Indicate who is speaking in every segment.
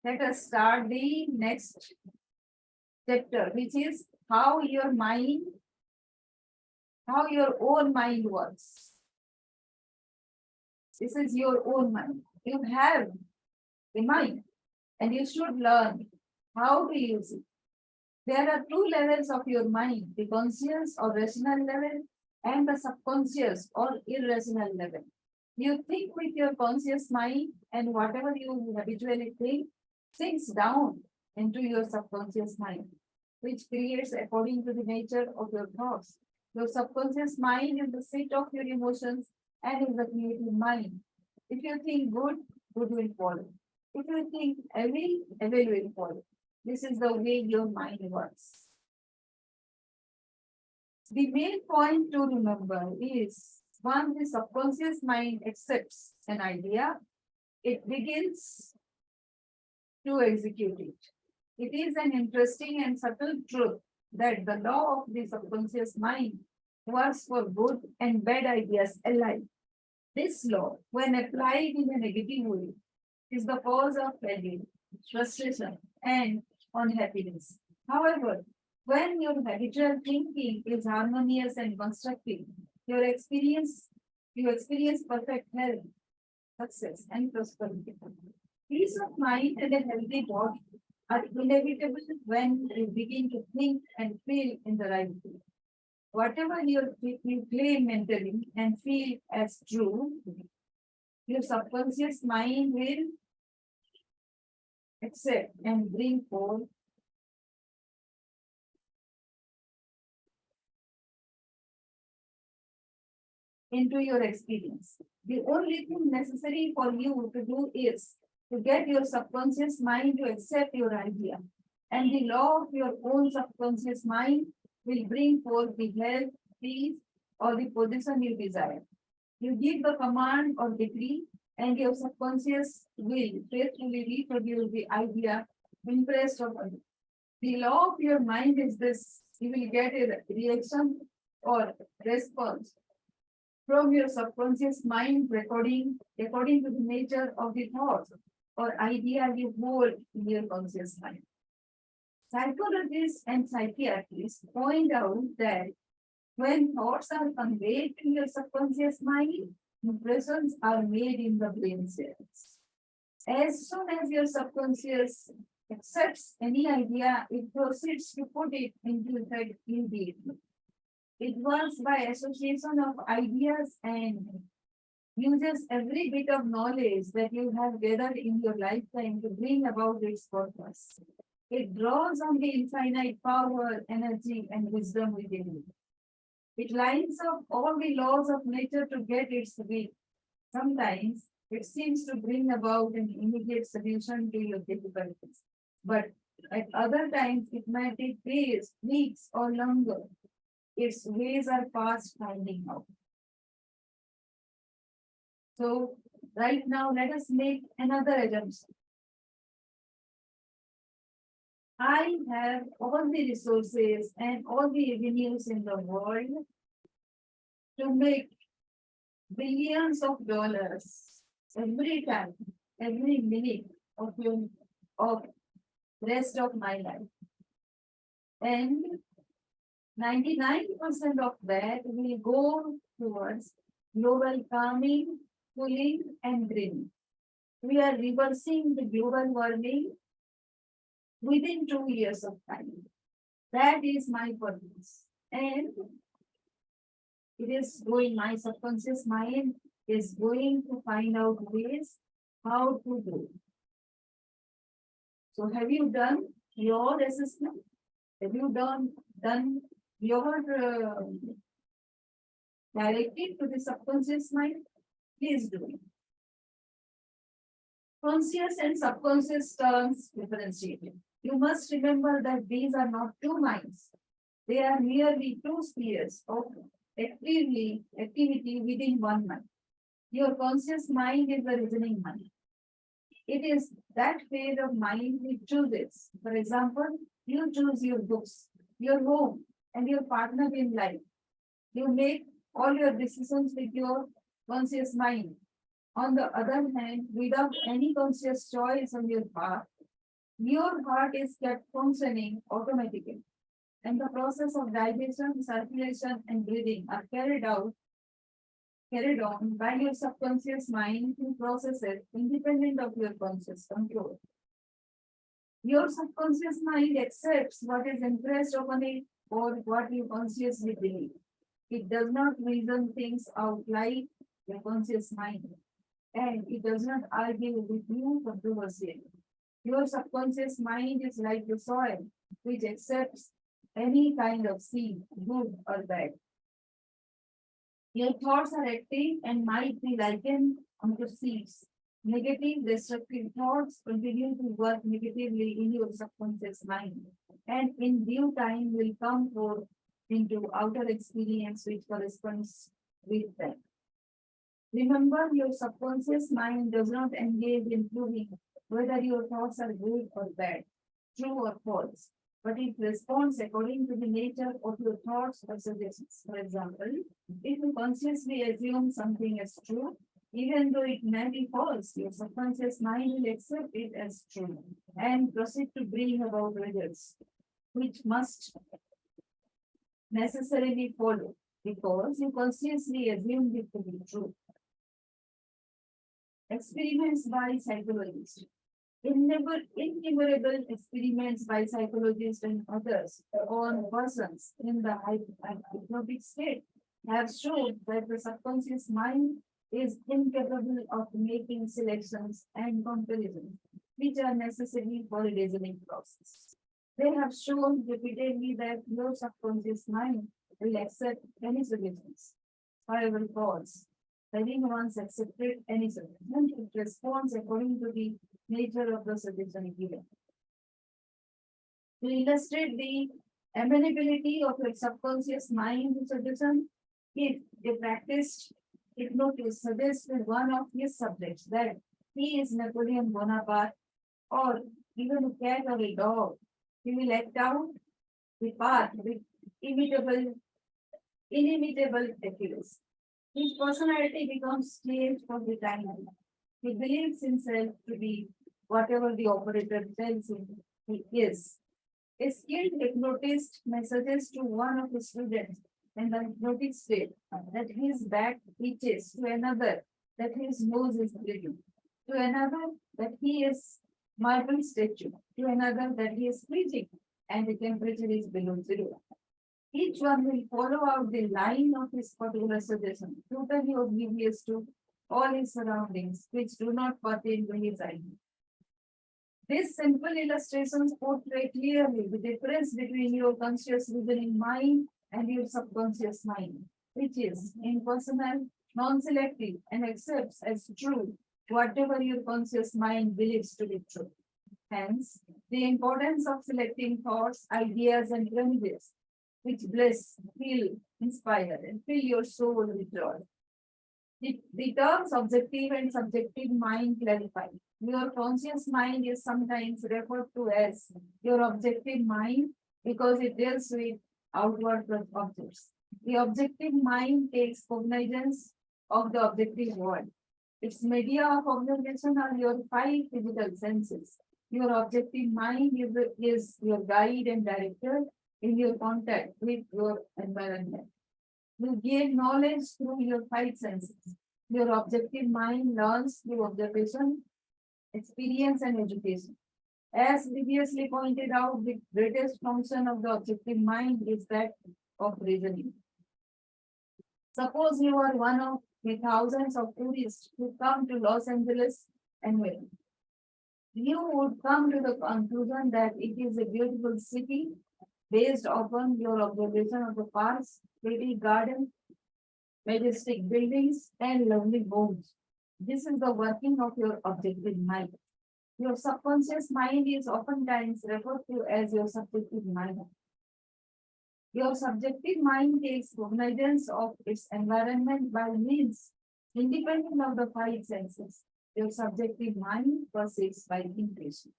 Speaker 1: Let us start the next chapter, which is how your own mind works. This is your own mind. You have a mind and you should learn how to use it. There are two levels of your mind, the conscious or rational level and the subconscious or irrational level. You think with your conscious mind, and whatever you habitually think sinks down into your subconscious mind, which creates according to the nature of your thoughts. Your subconscious mind is the seat of your emotions and is the creative mind. If you think good, good will follow. If you think evil will follow. This is the way your mind works. The main point to remember is once the subconscious mind accepts an idea, it begins to execute it. It is an interesting and subtle truth that the law of the subconscious mind works for good and bad ideas alike. This law, when applied in a negative way, is the cause of failure, frustration, and unhappiness. However, when your habitual thinking is harmonious and constructive, you experience perfect health, success, and prosperity. Peace of mind and a healthy body are inevitable when you begin to think and feel in the right way. Whatever you claim mentally and feel as true, your subconscious mind will accept and bring forth into your experience. The only thing necessary for you to do is to get your subconscious mind to accept your idea. And the law of your own subconscious mind will bring forth the health, peace, or the position you desire. You give the command or decree, and your subconscious will faithfully reproduce the idea impressed upon you. The law of your mind is this: you will get a reaction or response from your subconscious mind according to the nature of the thoughts or idea you hold in your conscious mind. Psychologists and psychiatrists point out that when thoughts are conveyed to your subconscious mind, impressions are made in the brain cells. As soon as your subconscious accepts any idea, it proceeds to put it into effect immediately. It works by association of ideas and uses every bit of knowledge that you have gathered in your lifetime to bring about its purpose. It draws on the infinite power, energy, and wisdom within you. It lines up all the laws of nature to get its will. Sometimes it seems to bring about an immediate solution to your difficulties, but at other times it might take days, weeks, or longer. Its ways are past finding out. So, right now, let us make another assumption. I have all the resources and all the avenues in the world to make billions of dollars every time, every minute of rest of my life. And 99% of that will go towards global farming, cooling, and greening. We are reversing the global warming within 2 years of time. That is my purpose. And it is going, my subconscious mind is going to find out ways how to do it. So have you done your assessment? Have you done your directive to the subconscious mind? Please do it. Conscious and subconscious terms differentiated. You must remember that these are not two minds. They are merely two spheres of activity within one mind. Your conscious mind is the reasoning mind. It is that phase of mind which chooses. For example, you choose your books, your home, and your partner in life. You make all your decisions with your conscious mind. On the other hand, without any conscious choice on your part, Your heart is kept functioning automatically, and the process of digestion, circulation, and breathing are carried on by your subconscious mind who processes independent of your conscious control. Your subconscious mind accepts what is impressed upon it or what you consciously believe. It does not reason things out like your conscious mind, and it does not argue with you controversially. Your subconscious mind is like the soil, which accepts any kind of seed, good or bad. Your thoughts are active and might be likened unto seeds. Negative, destructive thoughts continue to work negatively in your subconscious mind, and in due time will come forth into outer experience which corresponds with them. Remember, your subconscious mind does not engage in proving whether your thoughts are good or bad, true or false, but it responds according to the nature of your thoughts or suggestions. For example, if you consciously assume something as true, even though it may be false, your subconscious mind will accept it as true and proceed to bring about results, which must necessarily follow because you consciously assumed it to be true. Experiments by psychologists. Innumerable experiments by psychologists and others on persons in the hypnotic state have shown that the subconscious mind is incapable of making selections and comparisons, which are necessary for a reasoning process. They have shown repeatedly that your subconscious mind will accept any suggestions, however false. Having once accepted any suggestion, it responds according to the nature of the suggestion given. To illustrate the amenability of your subconscious mind to suggestion, if a practiced hypnotist suggests to one of his subjects that he is Napoleon Bonaparte or even a cat or a dog, he will act out the part with imitable, inimitable accuracy. His personality becomes changed for the time. He believes himself to be whatever the operator tells him he is. A skilled hypnotist may suggest to one of his students in the hypnotic state that his back itches, to another that his nose is bleeding, to another that he is marble statue, to another that he is freezing and the temperature is below zero. Each one will follow out the line of his particular suggestion, totally oblivious to all his surroundings, which do not pertain to his idea. These simple illustrations portray clearly the difference between your conscious reasoning mind and your subconscious mind, which is impersonal, non-selective, and accepts as true whatever your conscious mind believes to be true. Hence, the importance of selecting thoughts, ideas, and remedies which bless, heal, inspire, and fill your soul with joy. The terms objective and subjective mind clarify. Your conscious mind is sometimes referred to as your objective mind because it deals with outward objects. The objective mind takes cognizance of the objective world. Its media of observation are your five physical senses. Your objective mind is your guide and director in your contact with your environment. You gain knowledge through your five senses. Your objective mind learns through observation, experience, and education. As previously pointed out, the greatest function of the objective mind is that of reasoning. Suppose you are one of the thousands of tourists who come to Los Angeles and wait. You would come to the conclusion that it is a beautiful city based upon your observation of the parks, pretty gardens, majestic buildings, and lovely homes. This is the working of your objective mind. Your subconscious mind is oftentimes referred to as your subjective mind. Your subjective mind takes cognizance of its environment by means independent of the five senses. Your subjective mind perceives by intuition.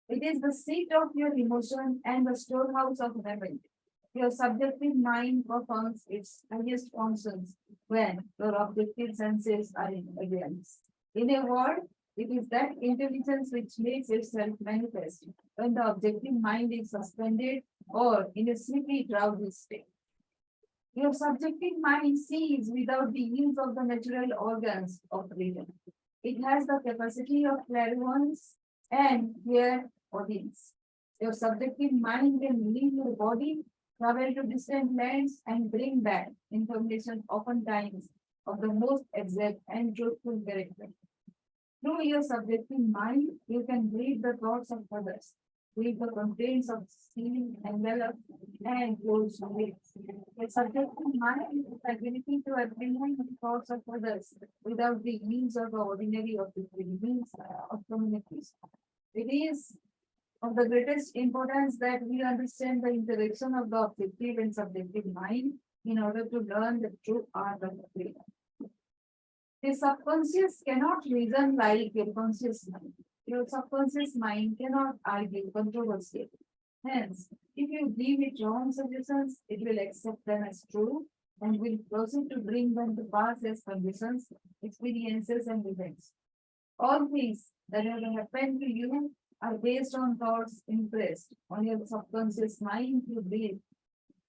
Speaker 1: It is the seat of your emotion and the storehouse of memory. Your subjective mind performs its highest functions when your objective senses are in abeyance. In a word, It is that intelligence which makes itself manifest when the objective mind is suspended or in a sleepy, drowsy state. Your subjective mind sees without the use of the natural organs of reason. It has the capacity of clairvoyance and clairaudience. Your subjective mind can leave your body, travel to distant lands, and bring back information oftentimes of the most exact and truthful character. Through your subjective mind, you can read the thoughts of others, read the contents of sealed, enveloped, and closed lips. A subjective mind is the ability to apprehend the thoughts of others without the use of the ordinary of the means of communication. It is of the greatest importance that we understand the interaction of the objective and subjective mind in order to learn the true art of freedom. The subconscious cannot reason like your conscious mind. Your subconscious mind cannot argue controversially. Hence, if you give it wrong suggestions, it will accept them as true and will proceed to bring them to pass as conditions, experiences, and events. All things that have happened to you are based on thoughts impressed on your subconscious mind through belief.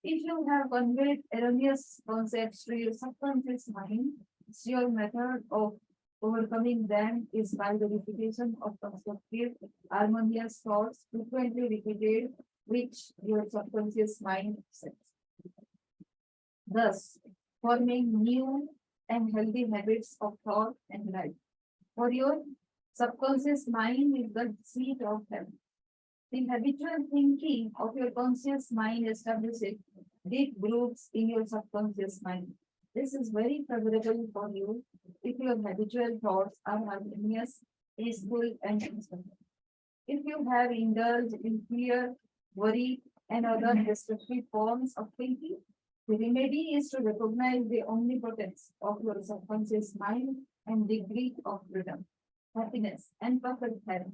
Speaker 1: If you have conveyed erroneous concepts to your subconscious mind, your method of overcoming them is by the repetition of constructive, harmonious thoughts frequently repeated, which your subconscious mind accepts. Thus, forming new and healthy habits of thought and life. For your subconscious mind is the seat of heaven. The habitual thinking of your conscious mind establishes deep grooves in your subconscious mind. This is very favorable for you if your habitual thoughts are harmonious, peaceful, and constant. If you have indulged in fear, worry, and other destructive forms of thinking, the remedy is to recognize the omnipotence of your subconscious mind and degree of freedom, happiness, and perfect health.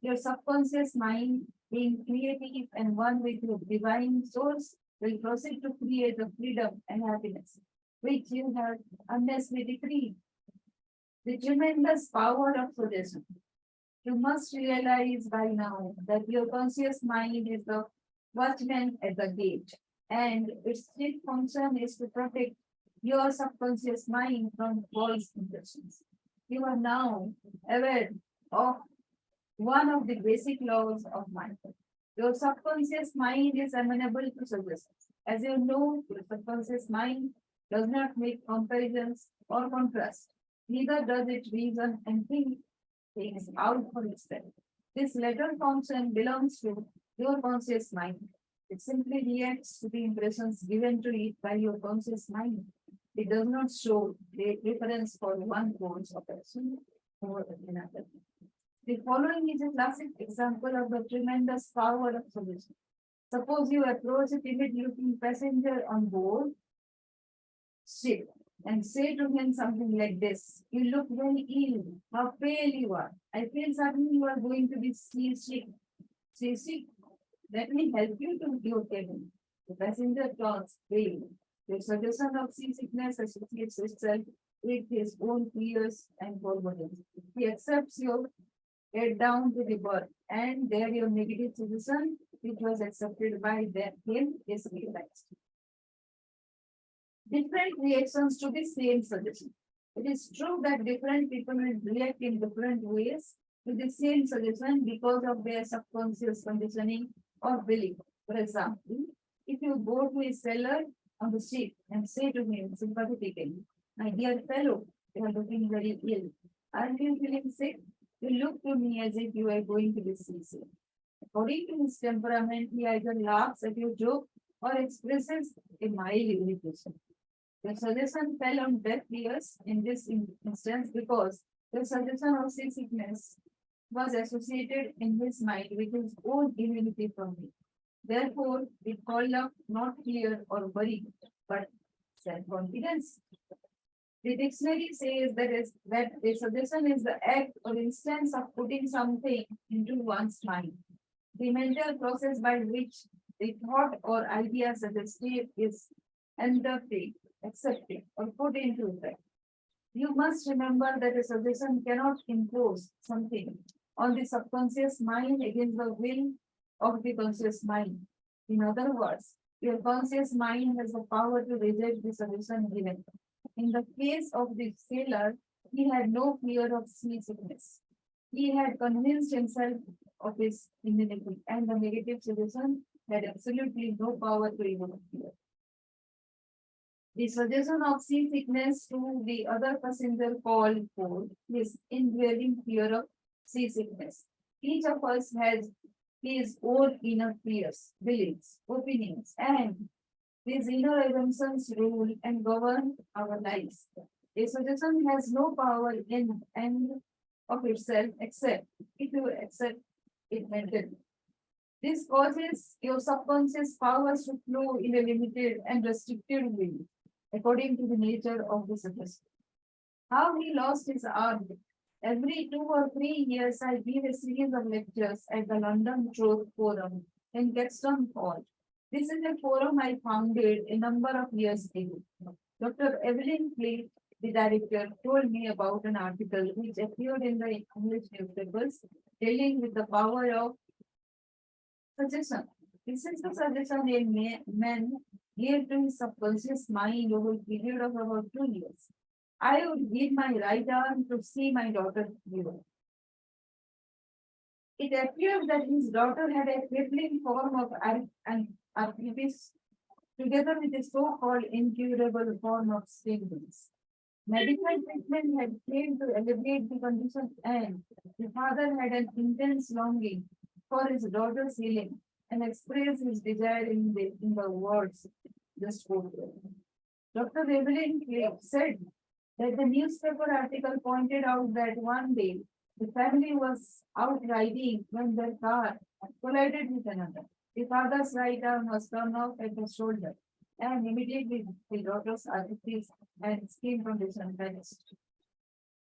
Speaker 1: Your subconscious mind, being creative and one with your divine source, will proceed to create the freedom and happiness which you have honestly decreed. The tremendous power of suggestion. You must realize by now that your conscious mind is the watchman at the gate, and its chief function is to protect your subconscious mind from false impressions. You are now aware of one of the basic laws of mind. Your subconscious mind is amenable to suggestions. As you know, your subconscious mind does not make comparisons or contrast. Neither does it reason and think things out for itself. This latter function belongs to your conscious mind. It simply reacts to the impressions given to it by your conscious mind. It does not show the preference for one course of action over another. The following is a classic example of the tremendous power of suggestion. Suppose you approach a timid-looking passenger on board ship and say to him something like this: "You look very ill. How pale you are. I feel certain you are going to be seasick. Seasick? Let me help you to your cabin." The passenger turns pale. The suggestion of seasickness associates itself with his own fears and forebodings. He accepts your head down to the berth, and there your negative suggestion, which was accepted by him, is realized. Different reactions to the same suggestion. It is true that different people will react in different ways to the same suggestion because of their subconscious conditioning or belief. For example, if you go to a sailor on the ship and say to him sympathetically, "My dear fellow, you are looking very ill. Aren't you feeling sick? You look to me as if you are going to be seasick." According to his temperament, he either laughs at your joke or expresses a mild irritation. The suggestion fell on deaf ears in this instance because the suggestion of seasickness was associated in his mind with his own immunity from it. Therefore, it called up not fear or worry, but self-confidence. The dictionary says that a suggestion is the act or instance of putting something into one's mind. The mental process by which the thought or idea suggested is undertaken, accepted, or put into effect. You must remember that a suggestion cannot impose something on the subconscious mind against the will of the conscious mind. In other words, your conscious mind has the power to reject the suggestion given. In the case of the sailor, he had no fear of seasickness. He had convinced himself of his immunity, and the negative suggestion had absolutely no power to evoke fear. The suggestion of seasickness to the other passenger called for his indwelling fear of seasickness. Each of us has his own inner fears, beliefs, opinions, and these inner assumptions rule and govern our lives. A suggestion has no power in and of itself except if you accept it mentally. This causes your subconscious powers to flow in a limited and restricted way, according to the nature of the suggestion. How he lost his arm. Every 2 or 3 years, I give a series of lectures at the London Truth Forum in Caxton Hall. This is a forum I founded a number of years ago. Dr. Evelyn Fleet, the director, told me about an article which appeared in the English newspapers dealing with the power of suggestion. This is the suggestion a man gave to his subconscious mind over a period of about 2 years. I would give my right arm to see my daughter hero. It appeared that his daughter had a crippling form of arthritis together with a so-called incurable form of stingings. Medical treatment had failed to alleviate the condition, and the father had an intense longing for his daughter's healing and expressed his desire in the words just quoted. Dr. Evelyn Craig said that the newspaper article pointed out that one day the family was out riding when their car collided with another. The father's right arm was torn off at the shoulder, and immediately the daughter's arthritis and skin condition vanished.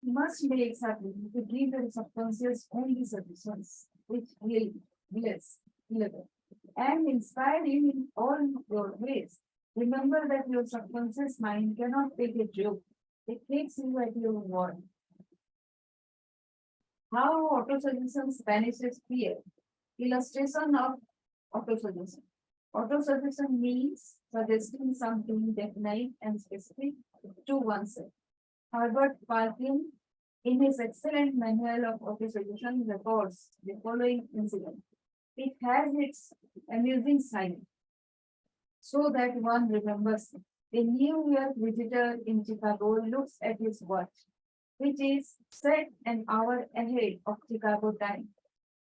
Speaker 1: You must make certain to give your subconscious only suggestions which will bless, deliver, and inspire you in all your ways. Remember that your subconscious mind cannot take a joke. It takes you at your word. How autosuggestions banishes fear. Illustration of autosuggestion. Autosuggestion means suggesting something definite and specific to oneself. Herbert Parkin, in his excellent manual of autosuggestion, records the following incident. It has its amusing side, so that one remembers it. A New York visitor in Chicago looks at his watch, which is set an hour ahead of Chicago time,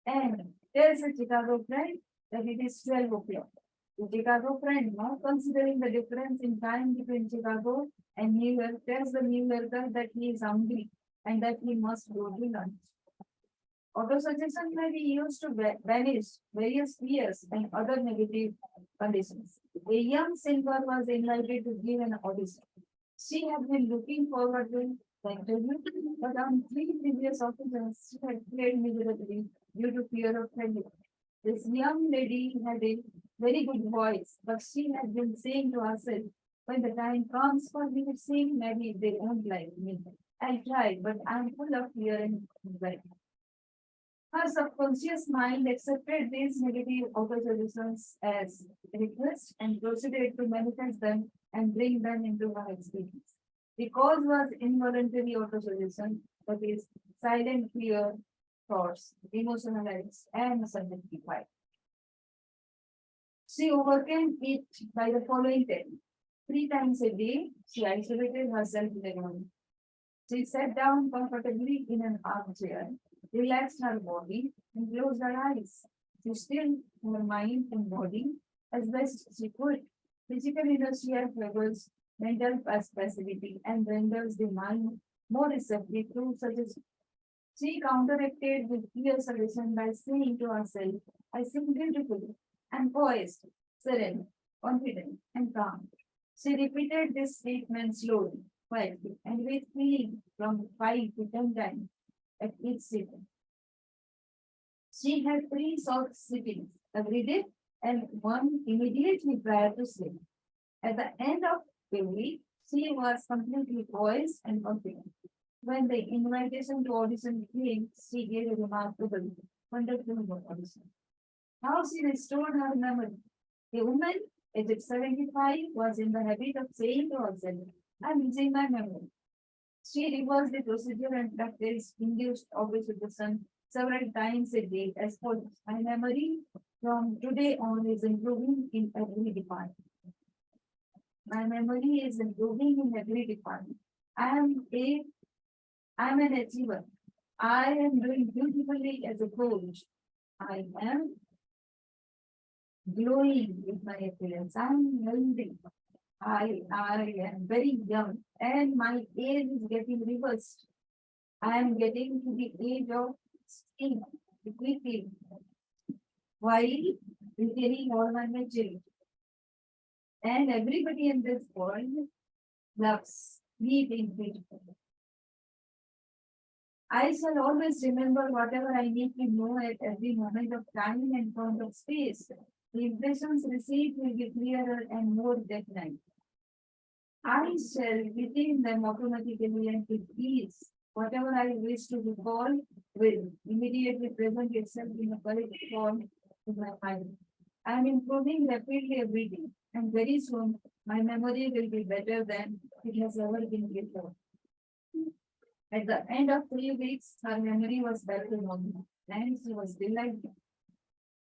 Speaker 1: and tells a Chicago friend that it is 12 o'clock. The Chicago friend, not considering the difference in time between Chicago and New York, tells the New Yorker that he is hungry and that he must go to lunch. Autosuggestion may be used to banish various fears and other negative conditions. A young singer was invited to give an audition. She had been looking forward to the interview, but on 3 previous occasions she had failed miserably due to fear of failure. This young lady had a very good voice, but she had been saying to herself, when the time comes for me to sing, maybe they won't like me. I tried, but I'm full of fear and anxiety. Her subconscious mind accepted these negative autosuggestions as requests and proceeded to manifest them and bring them into her experience. The cause was involuntary autosuggestion, that is, silent fear, thoughts, emotionalized, and subjectified. She overcame it by the following technique. 3 times a day, she isolated herself in a room. She sat down comfortably in an armchair, relaxed her body, and closed her eyes. She stilled her mind and body as best she could. Physical inertia favors mental passivity and renders the mind more receptive to suggestion. She counteracted the fear suggestion by saying to herself, I sing beautifully, and poised, serene, confident, and calm. She repeated this statement slowly, quietly, and with feeling from 5 to 10 times at each sitting. She had 3 short sittings every day and one immediately prior to sleep. At the end of the week, She was completely poised and confident. When the invitation to audition came, she gave a remarkable, wonderful audition. How she restored her memory. A woman, aged 75, was in the habit of saying to herself, I'm losing my memory. She reversed the procedure and practiced induced observation several times a day as follows. My memory from today on is improving in every department. My memory is improving in every department. I am a I am an achiever. I am doing beautifully as a coach. I am glowing with my appearance. I am healthy. I am very young and my age is getting reversed. I am getting to the age of 16 quickly while retaining all my maturity. And everybody in this world loves me being beautiful. I shall always remember whatever I need to know at every moment of time and point of space. The impressions received will be clearer and more definite. I shall retain them automatically and with ease. Whatever I wish to recall will immediately present itself in a correct form in my mind. I am improving rapidly every day, and very soon my memory will be better than it has ever been before. At the end of 3 weeks, her memory was back to normal, and she was delighted.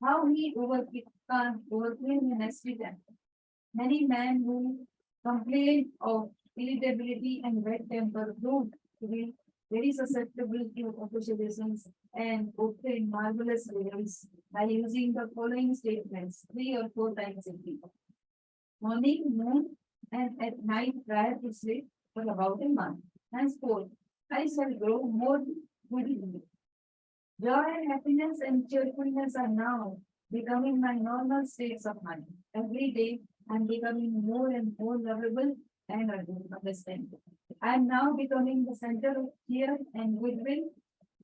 Speaker 1: How he overcame an accident. Many men who complain of irritability and bad temper proved to be very susceptible to observations and obtain marvelous results by using the following statements 3 or 4 times a day. Morning, noon, and at night prior to sleep for about a month. Henceforth, I shall grow more goodly. Joy, happiness, and cheerfulness are now becoming my normal states of mind. Every day, I'm becoming more and more lovable and understanding. I am now becoming the center of cheer and goodwill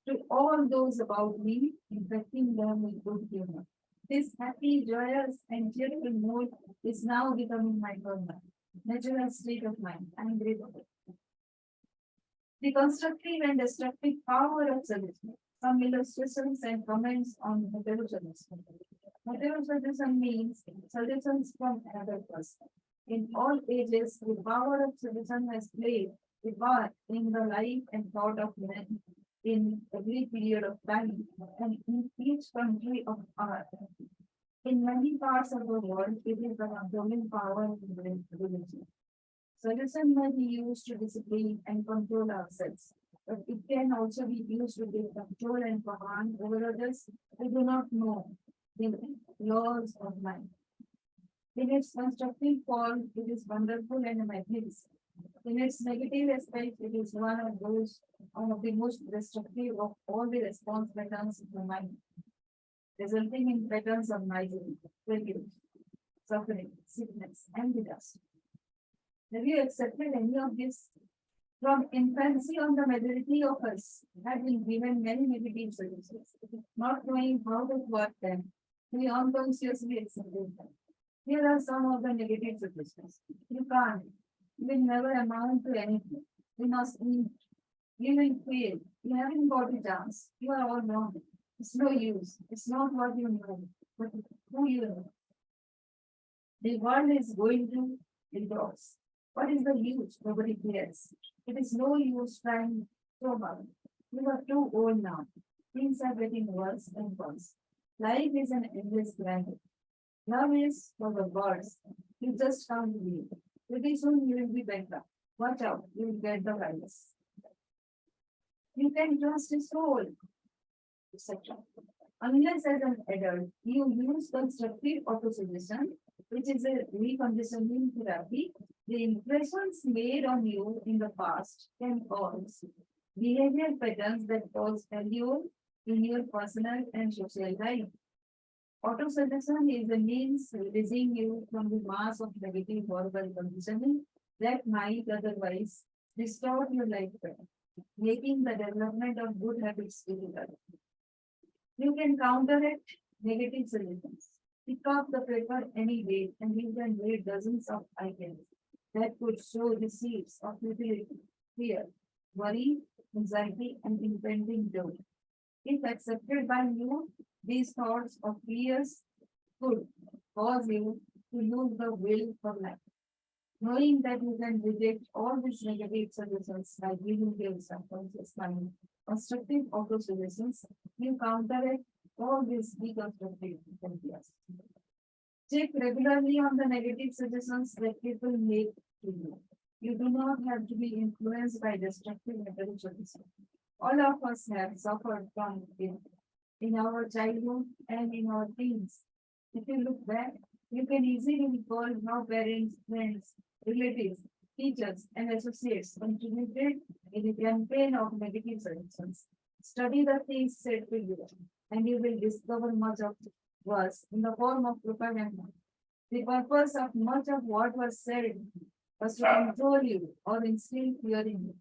Speaker 1: to all those about me, infecting them with good humor. This happy, joyous, and cheerful mood is now becoming my normal, natural state of mind. I am grateful. The constructive and destructive power of suggestion. Some illustrations and comments on heterosuggestion. Heterosuggestion means suggestions from another person. In all ages, the power of suggestion has played a part in the life and thought of men in every period of time and in each country of art. In many parts of the world, it is the controlling power of religion. Suggestion may be used to discipline and control ourselves, but it can also be used to give control and command over others who do not know the laws of life. In its constructive form, it is wonderful and magnificent. In its negative aspect, it is one of the most destructive of all the response patterns of the mind, resulting in patterns of misery, failure, suffering, sickness, and disaster. Have you accepted any of this? From infancy on, the majority of us have been given many negative suggestions, not knowing how to work them. We unconsciously accepted them. Here are some of the negative suggestions. You can't. You will never amount to anything. You must eat. You will fail. You haven't got a chance. You are all wrong. It's no use. It's not what you know, but who you know. The world is going to divorce. What is the use? Nobody cares. It is no use trying so hard. You are too old now. Things are getting worse and worse. Life is an endless grind. Love is for the birds. You just can't believe. Pretty soon you will be bankrupt. Watch out, you will get the virus. You can trust his soul, etc. Unless as an adult you use constructive autosuggestion, which is a reconditioning therapy, the impressions made on you in the past can cause behavior patterns that cause failure in your personal and social life. Autosuggestion is a means releasing you from the mass of negative verbal conditioning that might otherwise distort your life pattern, making the development of good habits difficult. You can counteract negative suggestions. Pick up the paper any day and you can read dozens of items. that could show the seeds of futility, fear, worry, anxiety, and impending doom. If accepted by you, these thoughts or fears could cause you to lose the will for life. Knowing that you can reject all these negative suggestions by giving your subconscious mind constructive auto suggestions, you counteract all these deconstructive ideas. Check regularly on the negative suggestions that people make to you. You do not have to be influenced by destructive negative suggestions. All of us have suffered from it in our childhood and in our teens. If you look back, you can easily recall how parents, friends, relatives, teachers, and associates contributed in the campaign of negative suggestions. Study the things said to you, and you will discover much of it was in the form of propaganda. The purpose of much of what was said was to control you or instill fear in you.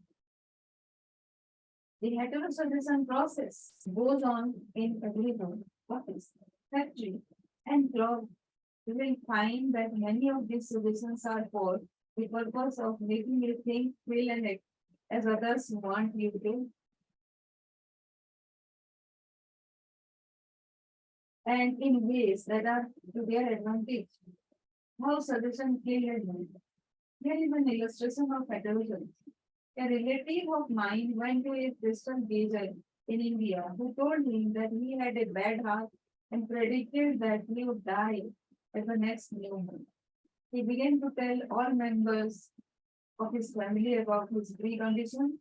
Speaker 1: The heterosexual process goes on in every home, office, factory, and club. You will find that many of these solutions are for the purpose of making you think, feel, and act as others want you to, and in ways that are to their advantage. How suggestion kill and mind. Here is an illustration of heterosexuality. A relative of mine went to a crystal gazer in India who told him that he had a bad heart and predicted that he would die at the next new moon. He began to tell all members of his family about his precondition,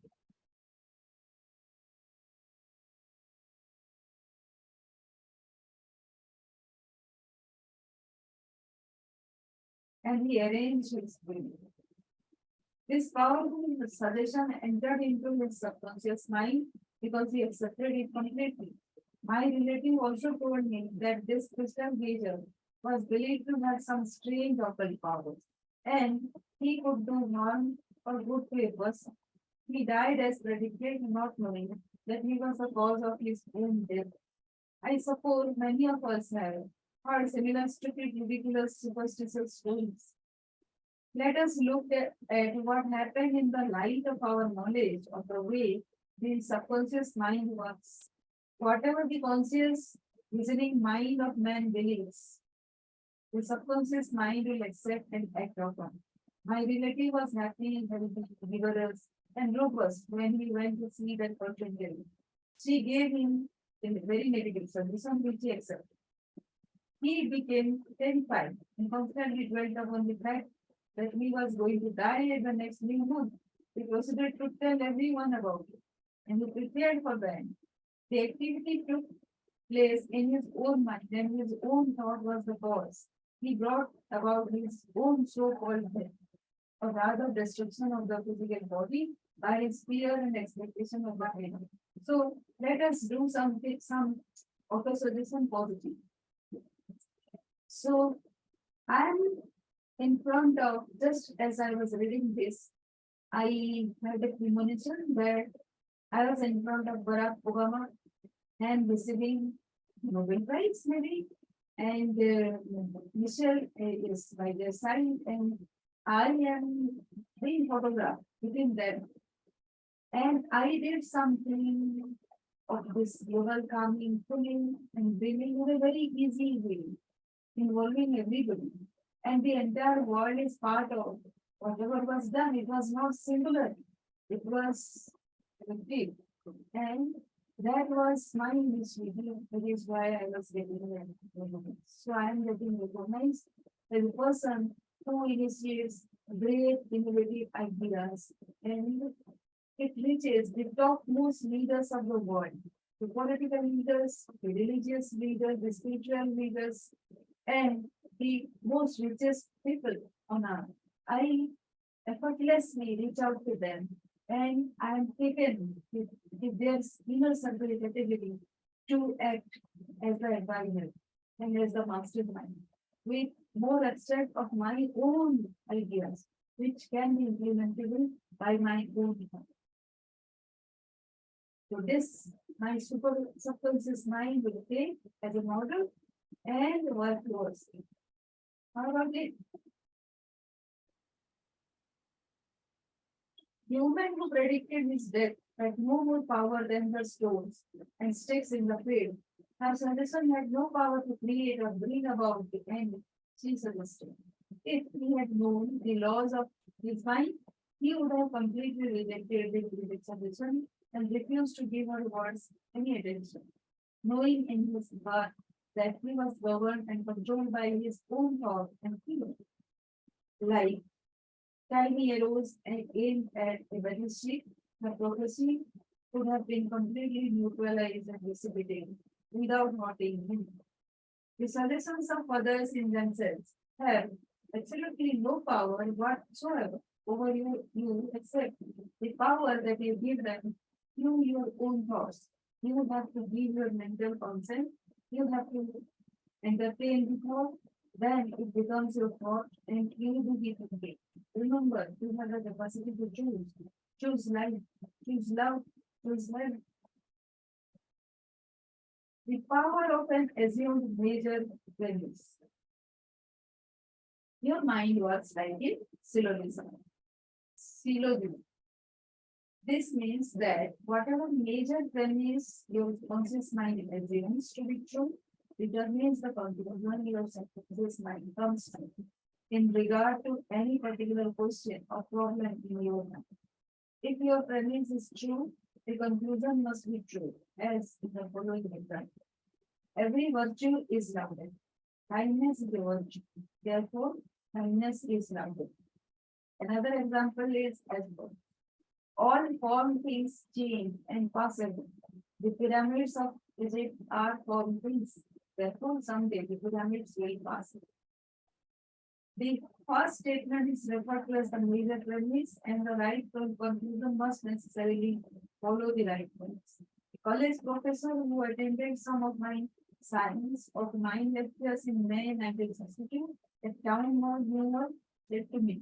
Speaker 1: and he arranged his will. This powerful suggestion entered into his subconscious mind because he accepted it completely. My relative also told me that this crystal gazer was believed to have some strange occult powers, and he could do harm or good to a person. He died as predicted, not knowing that he was the cause of his own death. I suppose many of us have heard similar stupid, ridiculous, superstitious stories. Let us look at what happened in the light of our knowledge of the way the subconscious mind works. Whatever the conscious reasoning mind of man believes, the subconscious mind will accept and act upon. My relative was happy, healthy, vigorous, and robust when he went to see that fortune teller. She gave him a very negative suggestion which he accepted. He became terrified and constantly dwelt upon the fact that he was going to die at the next new moon. He proceeded to tell everyone about it, and he prepared for the end. The activity took place in his own mind, and his own thought was the cause. He brought about his own so-called death, or rather destruction of the physical body by his fear and expectation of the end. So let us do some auto-suggestion positive. So I'm in front of, just as I was reading this, I had a premonition that I was in front of Barack Obama and receiving Nobel Prize, maybe, and Michelle is by their side, and I am being photographed between them. And I did something of this global calming, pulling, and bringing in a very easy way, involving everybody. And the entire world is part of whatever was done. It was not singular, it was collective. And that was my initiative. That is why I was getting recognized. So I am getting recognized as a person who initiates great innovative ideas, and it reaches the topmost leaders of the world, the political leaders, the religious leaders, the spiritual leaders, and the most richest people on earth. I effortlessly reach out to them, and I am taken with their inner circle capability to act as the advisor and as the mastermind with more abstract of my own ideas, which can be implementable by my own hand. So this my super subconscious mind will take as a model and work towards it. How about it? The woman who predicted his death had no more power than the stones and sticks in the field. Her suggestion had no power to create or bring about the end, she suggested. If he had known the laws of his mind, he would have completely rejected the critic's suggestion and refused to give her words any attention, knowing in his heart that he was governed and controlled by his own thought and feeling. Like time he arose and aimed at a ballistic, the prophecy could have been completely neutralized and dissipated without hurting him. The suggestions of others in themselves have absolutely no power whatsoever over you except the power that you give them through your own thoughts. You have to give your mental consent. You have to entertain the thought. Then it becomes your thought and you do the thinking. Remember, you have the capacity to choose. Choose life, choose love, choose life. The power of an assumed major premise. Your mind works like a syllogism. Syllogism. This means that whatever major premise your conscious mind assumes to be true determines the conclusion your subconscious mind comes to in regard to any particular question or problem in your mind. If your premise is true, the conclusion must be true, as in the following example. Every virtue is loved. Kindness is a virtue. Therefore, kindness is loved. Another example is as follows. All formed things change and pass away. The pyramids of Egypt are formed things. Therefore, someday the pyramids will pass away. The first statement is referred to as the major premise, and the right conclusion must necessarily follow the right premise. A college professor who attended some of my science of mind lectures in May 1962 at Town Hall, New York, said to me,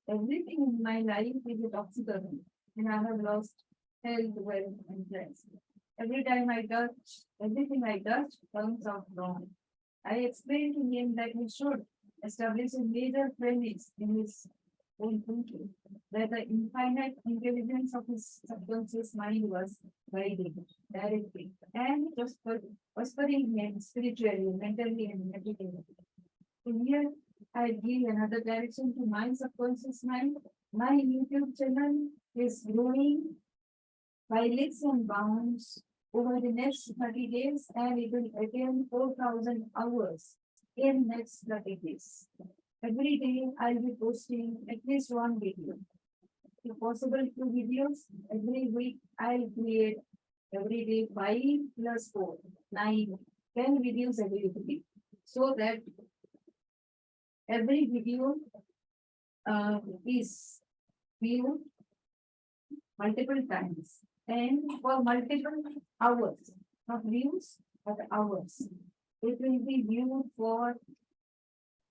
Speaker 1: everything in my life is a toxicology, and I have lost health, wealth, and friends. Every time I touch, everything I touch turns out wrong. I explained to him that he should establish a major premise in his own thinking, that the infinite intelligence of his subconscious mind was guiding, directing, and prospering him spiritually, mentally, and meditatively. So here I give another direction to my subconscious mind. My YouTube channel is growing by leaps and bounds over the next 30 days, and it will attain 4,000 hours in next 30 days. Every day I'll be posting at least one video. If possible, 2 videos. Every week I'll create every day 5 plus 4, 9, 10 videos every week. So that every video is viewed multiple times and for multiple hours, not views, but hours. It will be viewed for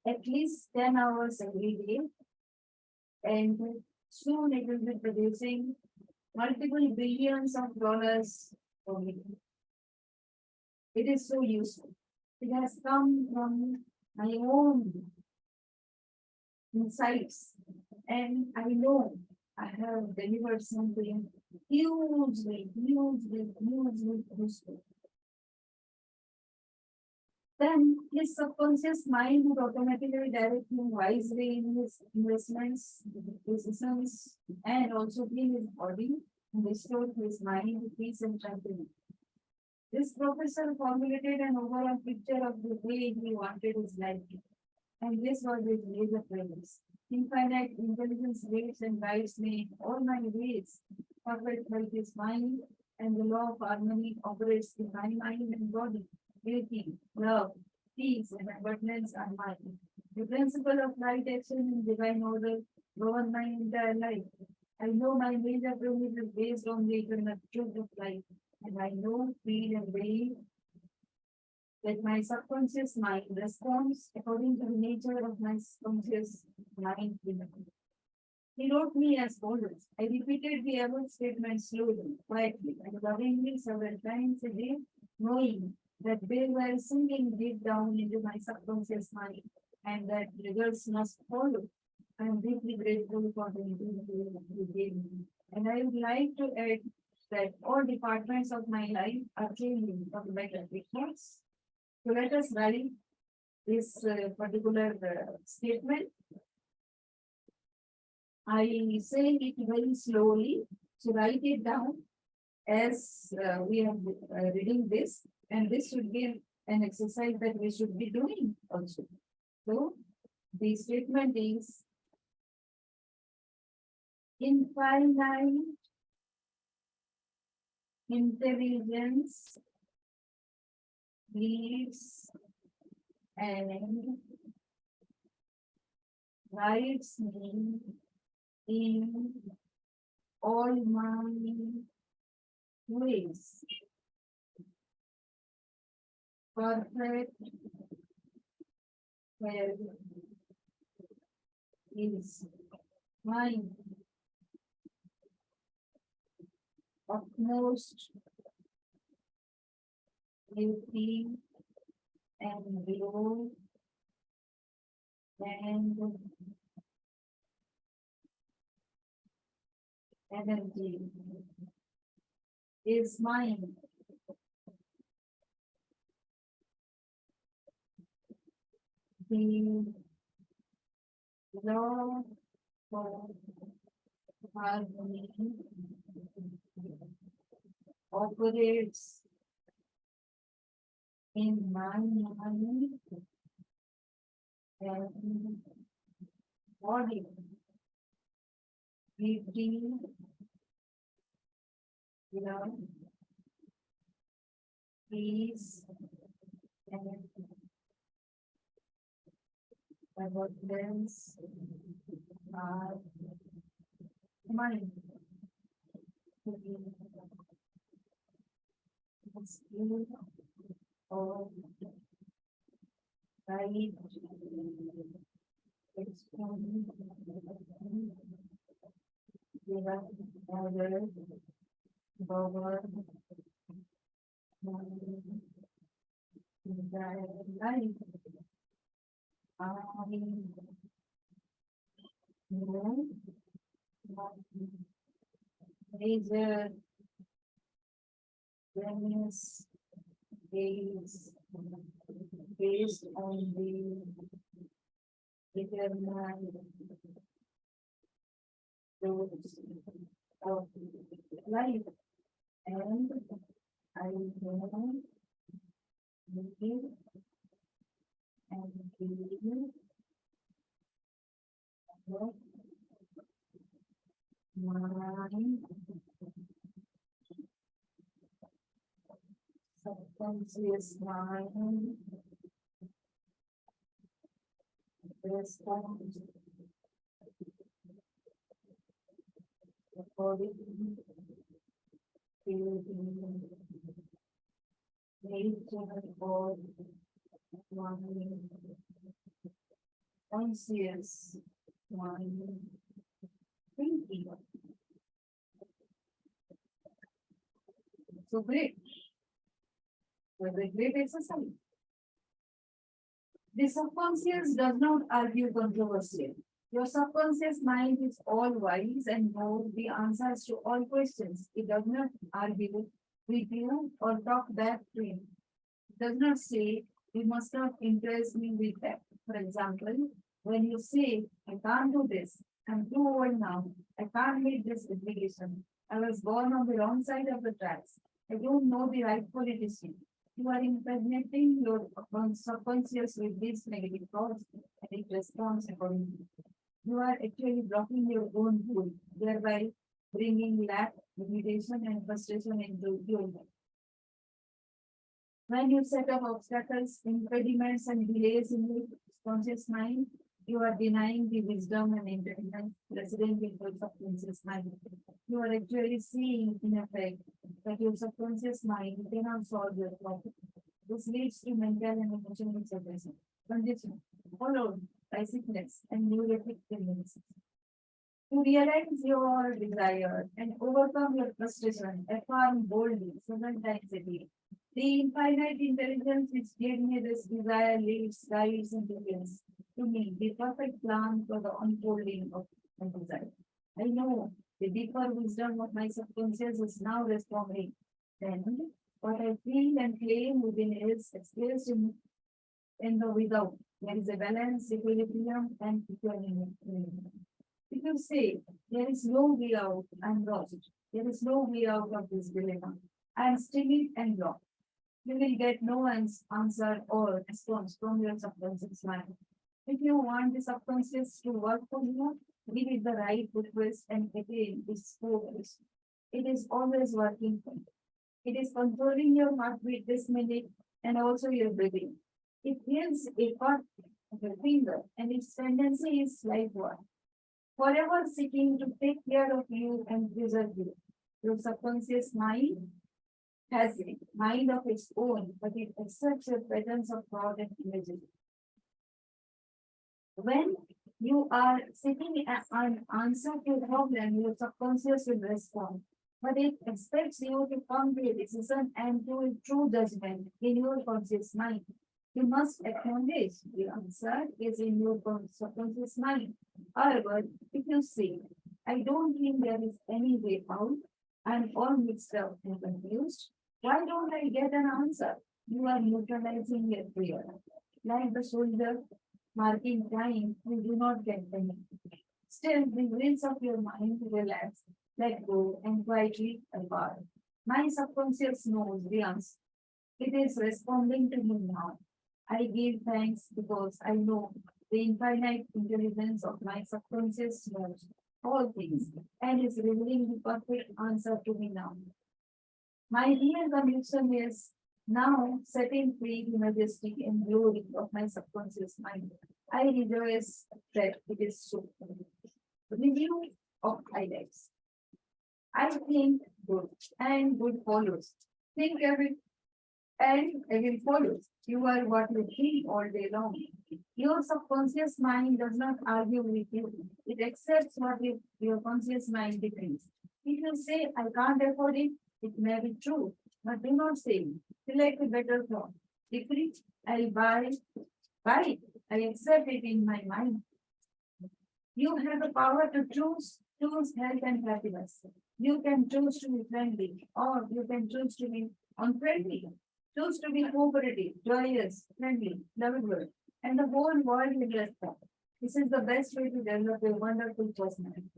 Speaker 1: at least 10 hours every day, and soon it will be producing multiple billions of dollars per week. It is so useful. It has come from my own insights, and I know I have delivered something hugely useful. Then his subconscious mind would automatically direct him wisely in his investments, decisions, and also clean his body and restore his mind to peace and tranquility. This professor formulated an overall picture of the way he wanted his life to be, and this was his major premise. Infinite intelligence leads and guides me in all my ways. Perfect health is mine, and the law of harmony operates in my mind and body. Beauty, love, peace, and abundance are mine. The principle of right action and divine order govern my entire life. I know my major premise is based on the eternal truth of life, and I know, feel, and believe that my subconscious mind responds according to the nature of my subconscious mind. He wrote me as follows. I repeated the above statement slowly, quietly, and lovingly several times a day, knowing that they were sinking deep down into my subconscious mind, and that results must follow. I am deeply grateful for the opportunity you gave me. And I would like to add that all departments of my life are changing for the better because so let us write this particular statement. I say it very slowly, so write it down as we are reading this, and this should be an exercise that we should be doing also. So the statement is infinite intelligence leads and guides me in all my ways. Perfect health is my utmost duty and glow and energy is mine. The law for harmony operates in my mind and body. Beauty, love, peace, and abundance are mine. The skill of right expression, without order, power, desire, life. I know major premise is based on the determined rules of life, and I know live and believe that my subconscious mind responds according to the nature of my conscious mind thinking. So great. Was a great exercise. The subconscious does not argue controversially. Your subconscious mind is all wise and knows the answers to all questions. It does not argue with you or talk back to you. It does not say, you must not impress me with that. For example, when you say, I can't do this, I'm too old now, I can't meet this obligation, I was born on the wrong side of the tracks, I don't know the right politician. You are impregnating your subconscious with these negative thoughts and it responds accordingly. You are actually blocking your own goal, thereby bringing lack, limitation, and frustration into your life. When you set up obstacles, impediments, and delays in your conscious mind, you are denying the wisdom and intelligence resident in your subconscious mind. You are actually seeing, in effect, that your subconscious mind cannot solve your problem. This leads to mental and emotional suppression, condition, followed by sickness and neurotic tendencies. To realize your desire and overcome your frustration, affirm boldly several times a day. The infinite intelligence which gave me this desire leads, guides, and reveals to me the perfect plan for the unfolding of my desire. I know The deeper wisdom of my subconscious is now responding. Then, what I feel and claim within is expressed in the without. There is a balance, equilibrium, and equilibrium. If you say, there is no way out, I'm lost. There is no way out of this dilemma. I am still and lost. You will get no answer or response from your subconscious mind. If you want the subconscious to work for you, give it the right request and again its focus. It is always working for you. It is controlling your heartbeat this minute and also your breathing. It feels a part of your finger and its tendency is like what? Forever seeking to take care of you and preserve you. Your subconscious mind has a mind of its own, but it accepts your patterns of thought and images. When you are seeking an answer to a problem, your subconscious will respond. But it expects you to come to a decision and to a true judgment in your conscious mind. You must acknowledge the answer is in your subconscious mind. However, if you say, I don't think there is any way out, I'm all mixed up and confused, why don't I get an answer? You are neutralizing your fear. Like the soldier marking time, you do not get any. Still, the wheels of your mind relax, let go, and quietly apart. My subconscious knows the answer. It is responding to me now. I give thanks because I know the infinite intelligence of my subconscious knows all things and is revealing the perfect answer to me now. My real conviction is now setting free the majesty and glory of my subconscious mind. I rejoice that it is so. Review of highlights. I think good and good follows. Think every and again follows. You are what you think all day long. Your subconscious mind does not argue with you. It accepts what your conscious mind decrees. If you say, I can't afford it, it may be true, but do not say, select a better thought. Decree, I'll buy it. I accept it in my mind. You have the power to choose health and happiness. You can choose to be friendly, or you can choose to be unfriendly. Choose to be cooperative, joyous, friendly, lovable, and the whole world will respect. This is the best way to develop a wonderful personality.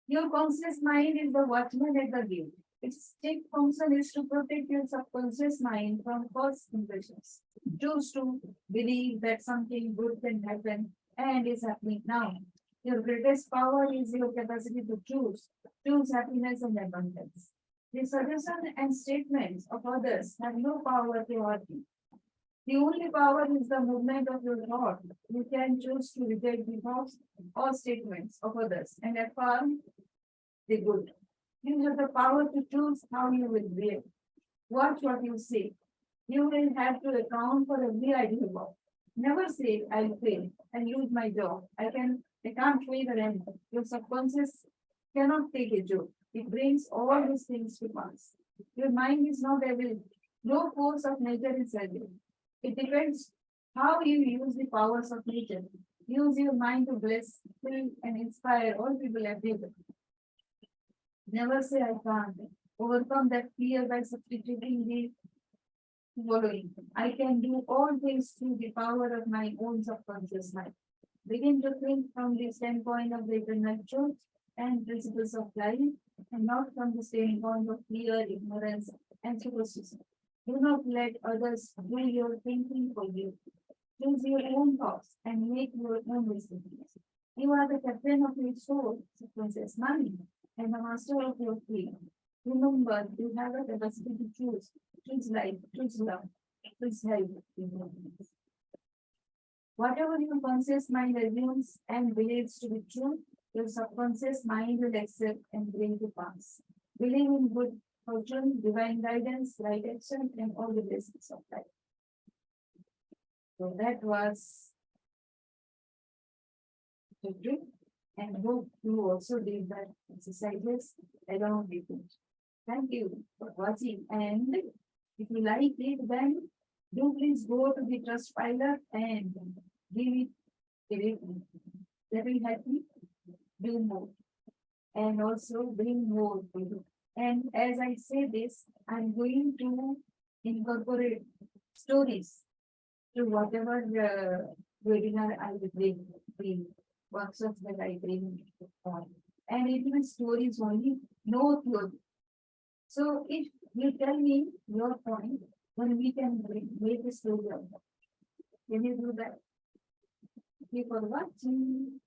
Speaker 1: Your conscious mind is the watchman at the gate. Its strict function is to protect your subconscious mind from false impressions. Choose to believe that something good can happen and is happening now. Your greatest power is your capacity to choose happiness and abundance. The suggestion and statements of others have no power to hurt you. The only power is the movement of your thought. You can choose to reject the thoughts or statements of others and affirm the good. You have the power to choose how you will behave. Watch what you say. You will have to account for every idea about. Never say, I'll fail and lose my job. I can't fail the end. Your subconscious cannot take a joke. It brings all these things to pass. Your mind is not able. No force of nature is able. It depends how you use the powers of nature. Use your mind to bless, fill, and inspire all people everywhere. Never say I can't. Overcome that fear by substituting the following. I can do all things through the power of my own subconscious mind. Begin to think from the standpoint of the eternal truth and principles of life, and not from the standpoint of fear, ignorance, and superstition. Do not let others do your thinking for you. Choose your own thoughts and make your own decisions. You are the captain of your soul, subconscious mind, and the master of your fate. Remember, you have a capacity to choose. Choose life, choose love, choose health. Whatever your conscious mind assumes and believes to be true, your subconscious mind will accept and bring to pass. Believe in good fortune, divine guidance, right action, and all the blessings of life. So that was the trick, and hope you also did that exercises along with it. Thank you for watching, and if you like it, then do please go to the trust pilot and give it a rating. That will help me do more. and also bring more to you. And as I say this, I'm going to incorporate stories to whatever webinar I will bring, the workshops that I bring on. And it will stories only, no theory. So if you tell me your point, then we can make a story of that. Can you do that? Thank you for watching.